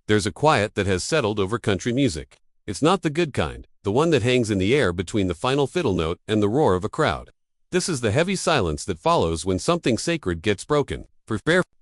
There's a quiet that has settled over country music. It's not the good kind, the one that hangs in the air between the final fiddle note and the roar of a crowd. This is the heavy silence that follows when something sacred gets broken. For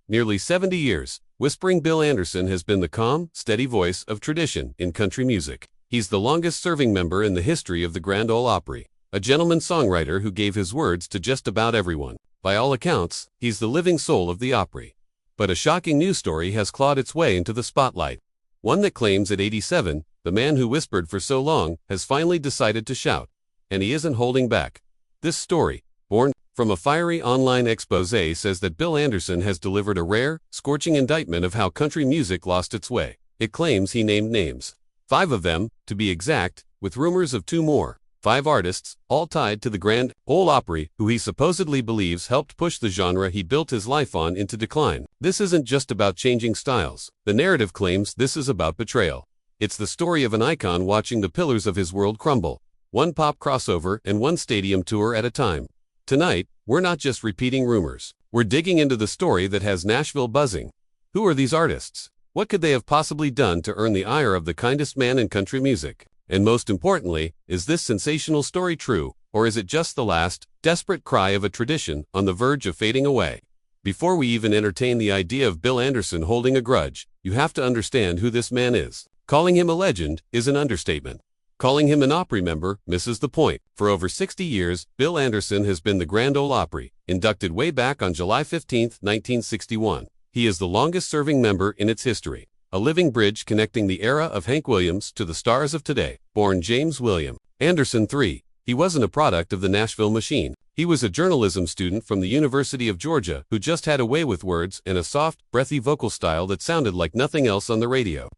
nearly 70 years, Whispering Bill Anderson has been the calm, steady voice of tradition in country music. He's the longest-serving member in the history of the Grand Ole Opry, a gentleman songwriter who gave his words to just about everyone. By all accounts, he's the living soul of the Opry. But a shocking news story has clawed its way into the spotlight. One that claims at 87, the man who whispered for so long has finally decided to shout. And he isn't holding back. This story, born from a fiery online expose, says that Bill Anderson has delivered a rare, scorching indictment of how country music lost its way. It claims he named names. 5 of them, to be exact, with rumors of 2 more. 5 artists, all tied to the Grand Ole Opry, who he supposedly believes helped push the genre he built his life on into decline. This isn't just about changing styles. The narrative claims this is about betrayal. It's the story of an icon watching the pillars of his world crumble. One pop crossover and one stadium tour at a time. Tonight, we're not just repeating rumors. We're digging into the story that has Nashville buzzing. Who are these artists? What could they have possibly done to earn the ire of the kindest man in country music? And most importantly, is this sensational story true, or is it just the last, desperate cry of a tradition on the verge of fading away? Before we even entertain the idea of Bill Anderson holding a grudge, you have to understand who this man is. Calling him a legend is an understatement. Calling him an Opry member misses the point. For over 60 years, Bill Anderson has been the Grand Ole Opry, inducted way back on July 15, 1961. He is the longest-serving member in its history, a living bridge connecting the era of Hank Williams to the stars of today. Born James William Anderson III, he wasn't a product of the Nashville machine. He was a journalism student from the University of Georgia who just had a way with words and a soft, breathy vocal style that sounded like nothing else on the radio.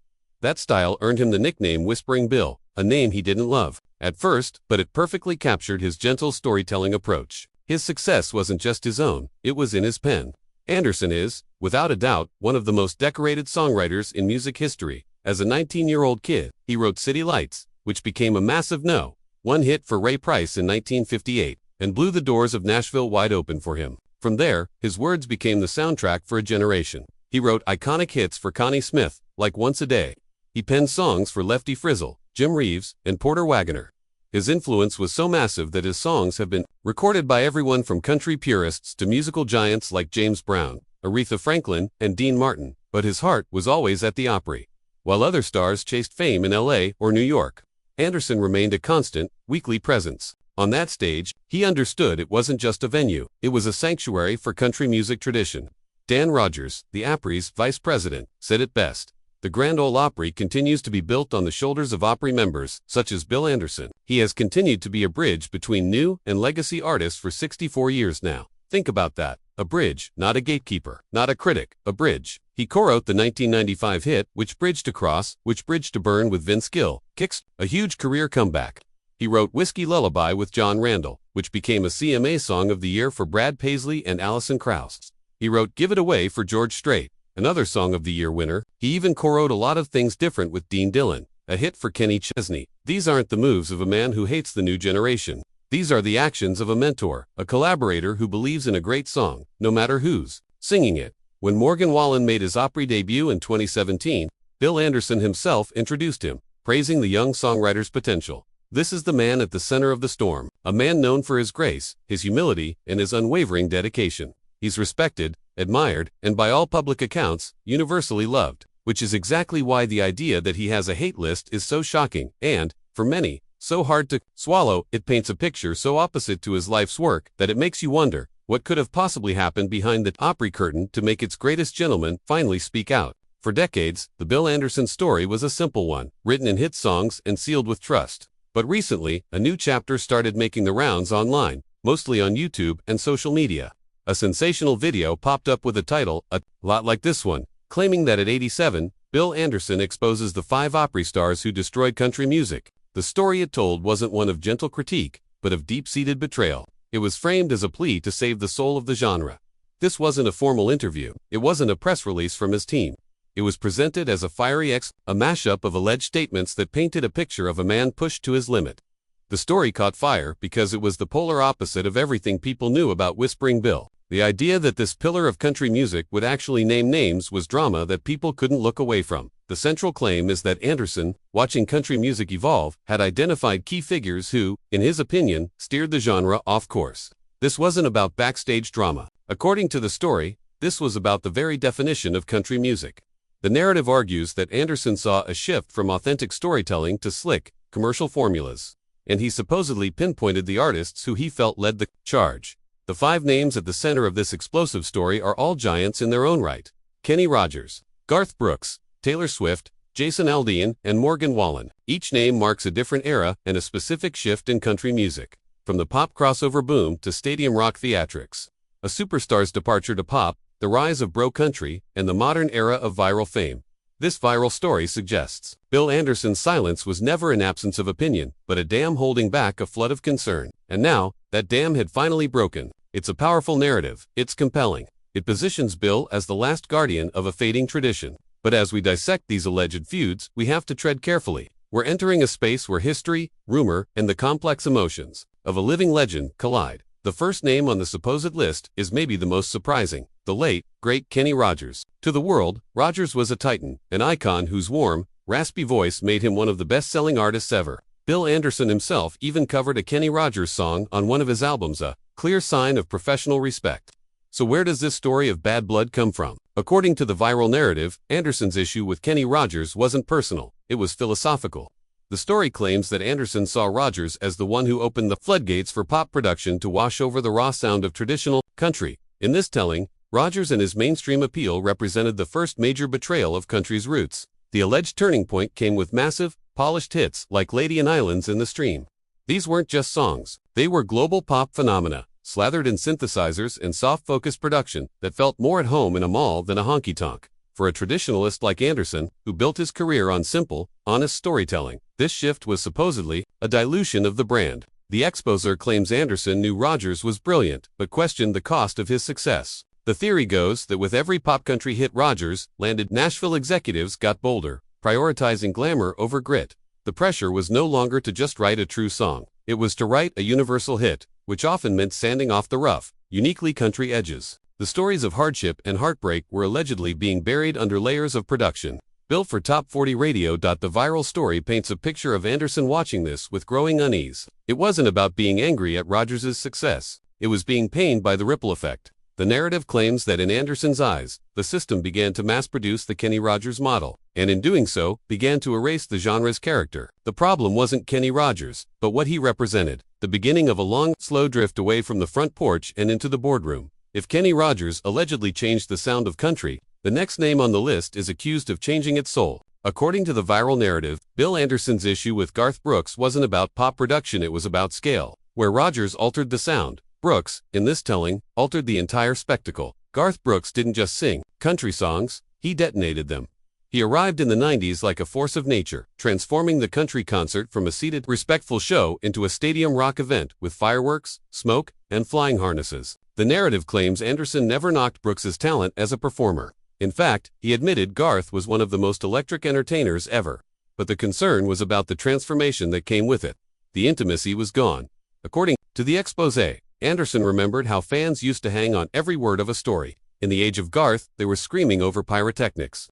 That style earned him the nickname Whispering Bill, a name he didn't love at first, but it perfectly captured his gentle storytelling approach. His success wasn't just his own, it was in his pen. Anderson is, without a doubt, one of the most decorated songwriters in music history. As a 19-year-old kid, he wrote City Lights, which became a massive no.1 hit for Ray Price in 1958, and blew the doors of Nashville wide open for him. From there, his words became the soundtrack for a generation. He wrote iconic hits for Connie Smith, like Once a Day. He penned songs for Lefty Frizzle, Jim Reeves, and Porter Wagoner. His influence was so massive that his songs have been recorded by everyone from country purists to musical giants like James Brown, Aretha Franklin, and Dean Martin, but his heart was always at the Opry. While other stars chased fame in LA or New York, Anderson remained a constant, weekly presence. On that stage, he understood it wasn't just a venue, it was a sanctuary for country music tradition. Dan Rogers, the Opry's vice president, said it best. The Grand Ole Opry continues to be built on the shoulders of Opry members, such as Bill Anderson. He has continued to be a bridge between new and legacy artists for 64 years now. Think about that. A bridge, not a gatekeeper, not a critic, a bridge. He co-wrote the 1995 hit, Which Bridge to Cross, Which Bridge to Burn with Vince Gill, kicks a huge career comeback. He wrote Whiskey Lullaby with John Randall, which became a CMA Song of the Year for Brad Paisley and Alison Krauss. He wrote Give It Away for George Strait, another Song of the Year winner. He even co-wrote A Lot of Things Different with Dean Dillon, a hit for Kenny Chesney. These aren't the moves of a man who hates the new generation. These are the actions of a mentor, a collaborator who believes in a great song, no matter who's singing it. When Morgan Wallen made his Opry debut in 2017, Bill Anderson himself introduced him, praising the young songwriter's potential. This is the man at the center of the storm, a man known for his grace, his humility, and his unwavering dedication. He's respected, admired, and by all public accounts, universally loved, which is exactly why the idea that he has a hate list is so shocking and, for many, so hard to swallow. It paints a picture so opposite to his life's work that it makes you wonder what could have possibly happened behind the Opry curtain to make its greatest gentleman finally speak out. For decades, the Bill Anderson story was a simple one, written in hit songs and sealed with trust. But recently, a new chapter started making the rounds online, mostly on YouTube and social media. A sensational video popped up with a title, a lot like this one, claiming that at 87, Bill Anderson exposes the 5 Opry stars who destroyed country music. The story it told wasn't one of gentle critique, but of deep-seated betrayal. It was framed as a plea to save the soul of the genre. This wasn't a formal interview. It wasn't a press release from his team. It was presented as a fiery a mashup of alleged statements that painted a picture of a man pushed to his limit. The story caught fire because it was the polar opposite of everything people knew about Whispering Bill. The idea that this pillar of country music would actually name names was drama that people couldn't look away from. The central claim is that Anderson, watching country music evolve, had identified key figures who, in his opinion, steered the genre off course. This wasn't about backstage drama. According to the story, this was about the very definition of country music. The narrative argues that Anderson saw a shift from authentic storytelling to slick, commercial formulas, and he supposedly pinpointed the artists who he felt led the charge. The 5 names at the center of this explosive story are all giants in their own right: Kenny Rogers, Garth Brooks, Taylor Swift, Jason Aldean, and Morgan Wallen. Each name marks a different era and a specific shift in country music, from the pop crossover boom to stadium rock theatrics. A superstar's departure to pop, the rise of bro country, and the modern era of viral fame. This viral story suggests Bill Anderson's silence was never an absence of opinion, but a dam holding back a flood of concern. And now, that dam had finally broken. It's a powerful narrative. It's compelling. It positions Bill as the last guardian of a fading tradition. But as we dissect these alleged feuds, we have to tread carefully. We're entering a space where history, rumor, and the complex emotions of a living legend collide. The first name on the supposed list is maybe the most surprising: the late, great Kenny Rogers. To the world, Rogers was a titan, an icon whose warm, raspy voice made him one of the best-selling artists ever. Bill Anderson himself even covered a Kenny Rogers song on one of his albums, a clear sign of professional respect. So where does this story of bad blood come from? According to the viral narrative, Anderson's issue with Kenny Rogers wasn't personal, it was philosophical. The story claims that Anderson saw Rogers as the one who opened the floodgates for pop production to wash over the raw sound of traditional country. In this telling, Rogers and his mainstream appeal represented the first major betrayal of country's roots. The alleged turning point came with massive, polished hits like Lady and Islands in the Stream. These weren't just songs, they were global pop phenomena, slathered in synthesizers and soft-focused production that felt more at home in a mall than a honky-tonk. For a traditionalist like Anderson, who built his career on simple, honest storytelling, this shift was supposedly a dilution of the brand. The exposer claims Anderson knew Rogers was brilliant, but questioned the cost of his success. The theory goes that with every pop country hit Rogers landed, Nashville executives got bolder, prioritizing glamour over grit. The pressure was no longer to just write a true song. It was to write a universal hit, which often meant sanding off the rough, uniquely country edges. The stories of hardship and heartbreak were allegedly being buried under layers of production. Built for Top 40 Radio. The viral story paints a picture of Anderson watching this with growing unease. It wasn't about being angry at Rogers' success. It was being pained by the ripple effect. The narrative claims that in Anderson's eyes, the system began to mass-produce the Kenny Rogers model, and in doing so, began to erase the genre's character. The problem wasn't Kenny Rogers, but what he represented: the beginning of a long, slow drift away from the front porch and into the boardroom. If Kenny Rogers allegedly changed the sound of country, the next name on the list is accused of changing its soul. According to the viral narrative, Bill Anderson's issue with Garth Brooks wasn't about pop production, it was about scale. Where Rogers altered the sound, Brooks, in this telling, altered the entire spectacle. Garth Brooks didn't just sing country songs, he detonated them. He arrived in the 90s like a force of nature, transforming the country concert from a seated, respectful show into a stadium rock event with fireworks, smoke, and flying harnesses. The narrative claims Anderson never knocked Brooks's talent as a performer. In fact, he admitted Garth was one of the most electric entertainers ever. But the concern was about the transformation that came with it. The intimacy was gone. According to the exposé, Anderson remembered how fans used to hang on every word of a story. In the age of Garth, they were screaming over pyrotechnics.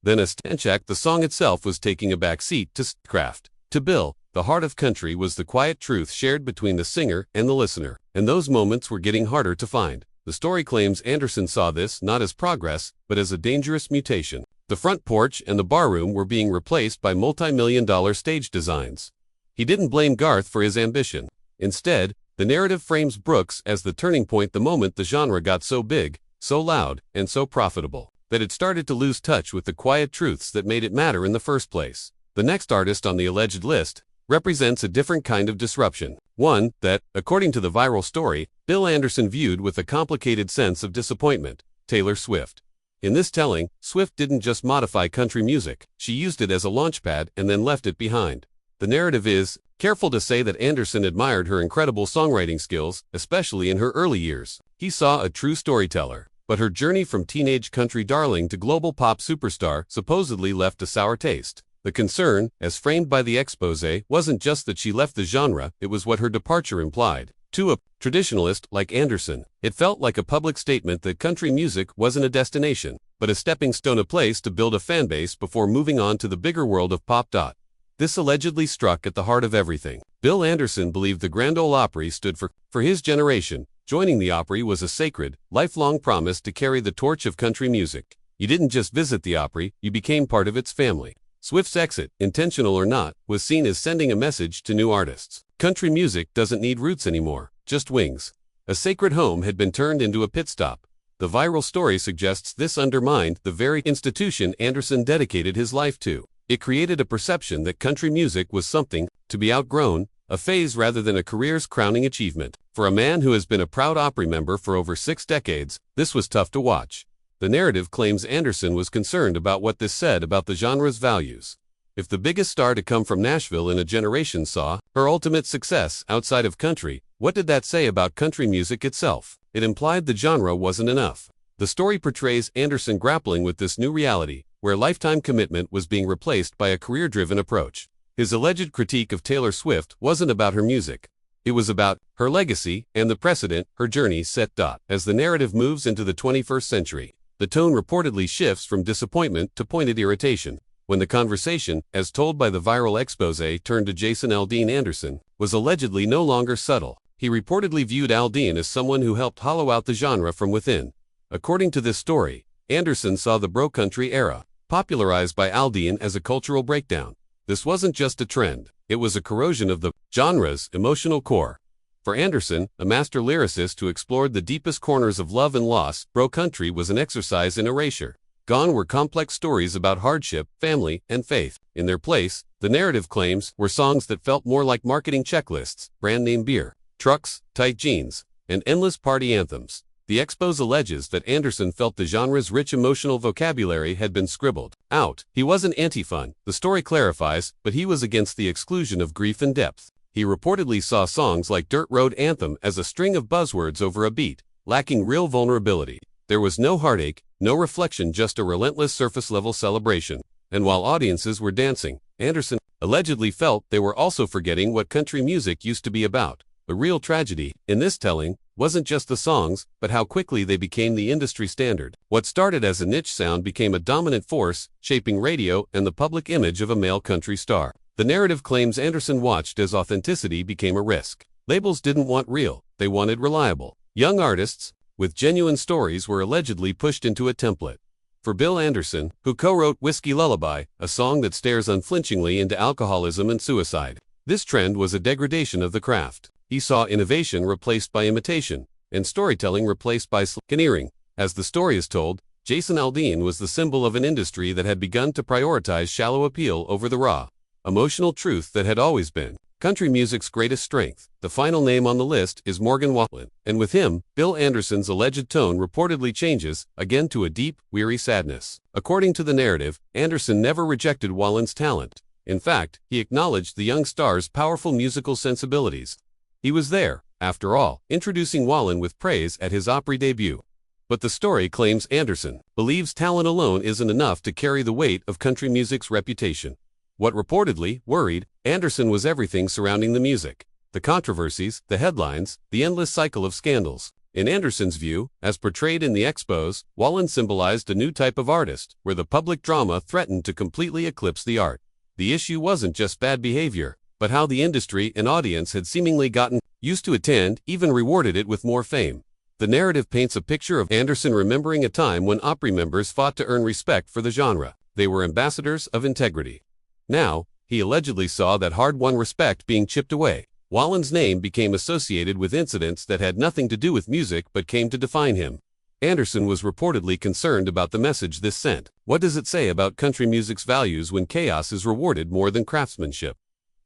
Then as Stanchak, the song itself was taking a back seat to craft. To Bill, the heart of country was the quiet truth shared between the singer and the listener, and those moments were getting harder to find. The story claims Anderson saw this not as progress, but as a dangerous mutation. The front porch and the barroom were being replaced by multi-million-dollar stage designs. He didn't blame Garth for his ambition. Instead, the narrative frames Brooks as the turning point, the moment the genre got so big, so loud, and so profitable, that it started to lose touch with the quiet truths that made it matter in the first place. The next artist on the alleged list represents a different kind of disruption, one that, according to the viral story, Bill Anderson viewed with a complicated sense of disappointment: Taylor Swift. In this telling, Swift didn't just modify country music, she used it as a launchpad and then left it behind. The narrative is careful to say that Anderson admired her incredible songwriting skills, especially in her early years. He saw a true storyteller. But her journey from teenage country darling to global pop superstar supposedly left a sour taste. The concern, as framed by the exposé, wasn't just that she left the genre, it was what her departure implied. To a traditionalist like Anderson, it felt like a public statement that country music wasn't a destination, but a stepping stone, a place to build a fanbase before moving on to the bigger world of pop. This allegedly struck at the heart of everything. Bill Anderson believed the Grand Ole Opry stood for his generation. Joining the Opry was a sacred, lifelong promise to carry the torch of country music. You didn't just visit the Opry, you became part of its family. Swift's exit, intentional or not, was seen as sending a message to new artists. Country music doesn't need roots anymore, just wings. A sacred home had been turned into a pit stop. The viral story suggests this undermined the very institution Anderson dedicated his life to. It created a perception that country music was something to be outgrown, a phase rather than a career's crowning achievement. For a man who has been a proud Opry member for over 6 decades, this was tough to watch. The narrative claims Anderson was concerned about what this said about the genre's values. If the biggest star to come from Nashville in a generation saw her ultimate success outside of country, what did that say about country music itself? It implied the genre wasn't enough. The story portrays Anderson grappling with this new reality, where lifetime commitment was being replaced by a career-driven approach. His alleged critique of Taylor Swift wasn't about her music. It was about her legacy and the precedent her journey set. As the narrative moves into the 21st century, the tone reportedly shifts from disappointment to pointed irritation. When the conversation, as told by the viral expose turned to Jason Aldean, Anderson was allegedly no longer subtle. He reportedly viewed Aldean as someone who helped hollow out the genre from within. According to this story, Anderson saw the bro country era, popularized by Aldean, as a cultural breakdown. This wasn't just a trend, it was a corrosion of the genre's emotional core. For Anderson, a master lyricist who explored the deepest corners of love and loss, bro country was an exercise in erasure. Gone were complex stories about hardship, family, and faith. In their place, the narrative claims were songs that felt more like marketing checklists, brand name beer, trucks, tight jeans, and endless party anthems. The expose alleges that Anderson felt the genre's rich emotional vocabulary had been scribbled out. He wasn't anti-fun, the story clarifies, but he was against the exclusion of grief and depth. He reportedly saw songs like Dirt Road Anthem as a string of buzzwords over a beat, lacking real vulnerability. There was no heartache, no reflection, just a relentless surface-level celebration. And while audiences were dancing, Anderson allegedly felt they were also forgetting what country music used to be about. The real tragedy, in this telling, wasn't just the songs, but how quickly they became the industry standard. What started as a niche sound became a dominant force, shaping radio and the public image of a male country star. The narrative claims Anderson watched as authenticity became a risk. Labels didn't want real, they wanted reliable. Young artists, with genuine stories, were allegedly pushed into a template. For Bill Anderson, who co-wrote Whiskey Lullaby, a song that stares unflinchingly into alcoholism and suicide, this trend was a degradation of the craft. He saw innovation replaced by imitation, and storytelling replaced by slickering. As the story is told, Jason Aldean was the symbol of an industry that had begun to prioritize shallow appeal over the raw, emotional truth that had always been country music's greatest strength. The final name on the list is Morgan Wallen, and with him, Bill Anderson's alleged tone reportedly changes, again to a deep, weary sadness. According to the narrative, Anderson never rejected Wallen's talent. In fact, he acknowledged the young star's powerful musical sensibilities. He was there, after all, introducing Wallen with praise at his Opry debut. But the story claims Anderson believes talent alone isn't enough to carry the weight of country music's reputation. What reportedly worried Anderson was everything surrounding the music. The controversies, the headlines, the endless cycle of scandals. In Anderson's view, as portrayed in the expose, Wallen symbolized a new type of artist, where the public drama threatened to completely eclipse the art. The issue wasn't just bad behavior, but how the industry and audience had seemingly gotten used to it and even rewarded it with more fame. The narrative paints a picture of Anderson remembering a time when Opry members fought to earn respect for the genre. They were ambassadors of integrity. Now, he allegedly saw that hard-won respect being chipped away. Wallen's name became associated with incidents that had nothing to do with music but came to define him. Anderson was reportedly concerned about the message this sent. What does it say about country music's values when chaos is rewarded more than craftsmanship?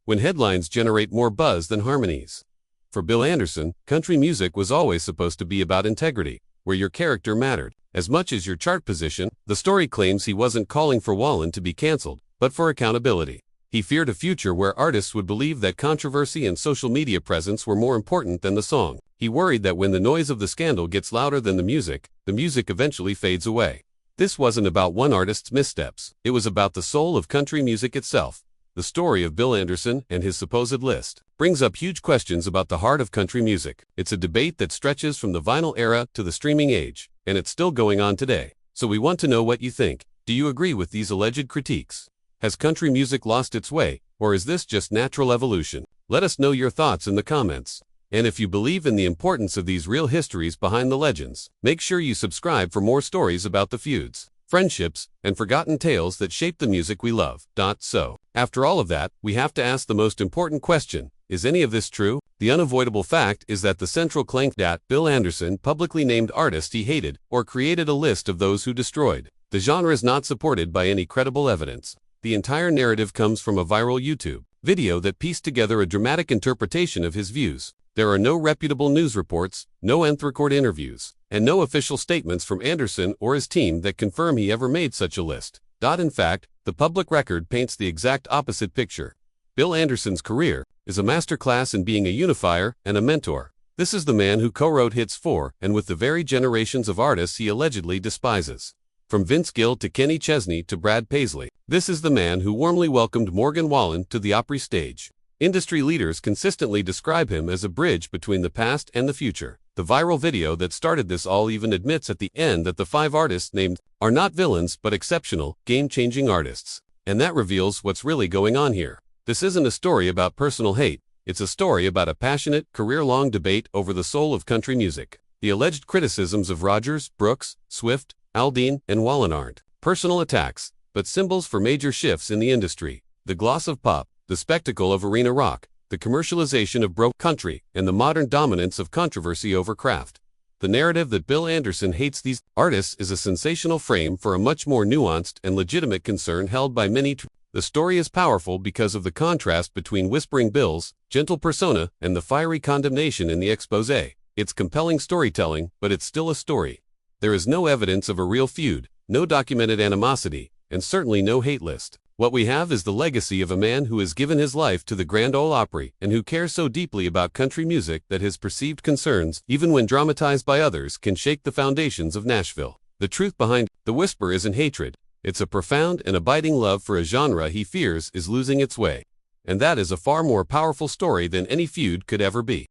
When headlines generate more buzz than harmonies? For Bill Anderson, country music was always supposed to be about integrity, where your character mattered as much as your chart position. The story claims he wasn't calling for Wallen to be canceled, but for accountability. He feared a future where artists would believe that controversy and social media presence were more important than the song. He worried that when the noise of the scandal gets louder than the music eventually fades away. This wasn't about one artist's missteps, it was about the soul of country music itself. The story of Bill Anderson and his supposed list brings up huge questions about the heart of country music. It's a debate that stretches from the vinyl era to the streaming age, and it's still going on today. So we want to know what you think. Do you agree with these alleged critiques? Has country music lost its way, or is this just natural evolution? Let us know your thoughts in the comments. And if you believe in the importance of these real histories behind the legends, make sure you subscribe for more stories about the feuds, friendships, and forgotten tales that shape the music we love. So, after all of that, we have to ask the most important question: is any of this true? The unavoidable fact is that the central claim that Bill Anderson publicly named artists he hated or created a list of those who destroyed the genre is not supported by any credible evidence. The entire narrative comes from a viral YouTube video that pieced together a dramatic interpretation of his views. There are no reputable news reports, no nth-record interviews, and no official statements from Anderson or his team that confirm he ever made such a list. In fact, the public record paints the exact opposite picture. Bill Anderson's career is a masterclass in being a unifier and a mentor. This is the man who co-wrote hits for and with the very generations of artists he allegedly despises. From Vince Gill to Kenny Chesney to Brad Paisley, this is the man who warmly welcomed Morgan Wallen to the Opry stage. Industry leaders consistently describe him as a bridge between the past and the future. The viral video that started this all even admits at the end that the 5 artists named are not villains but exceptional, game-changing artists. And that reveals what's really going on here. This isn't a story about personal hate, it's a story about a passionate, career-long debate over the soul of country music. The alleged criticisms of Rogers, Brooks, Swift, Aldean, and Wallen aren't personal attacks, but symbols for major shifts in the industry. The gloss of pop, the spectacle of arena rock, the commercialization of broke country, and the modern dominance of controversy over craft. The narrative that Bill Anderson hates these artists is a sensational frame for a much more nuanced and legitimate concern held by many. The story is powerful because of the contrast between Whispering Bill's gentle persona and the fiery condemnation in the exposé. It's compelling storytelling, but it's still a story. There is no evidence of a real feud, no documented animosity, and certainly no hate list. What we have is the legacy of a man who has given his life to the Grand Ole Opry and who cares so deeply about country music that his perceived concerns, even when dramatized by others, can shake the foundations of Nashville. The truth behind the whisper isn't hatred. It's a profound and abiding love for a genre he fears is losing its way. And that is a far more powerful story than any feud could ever be.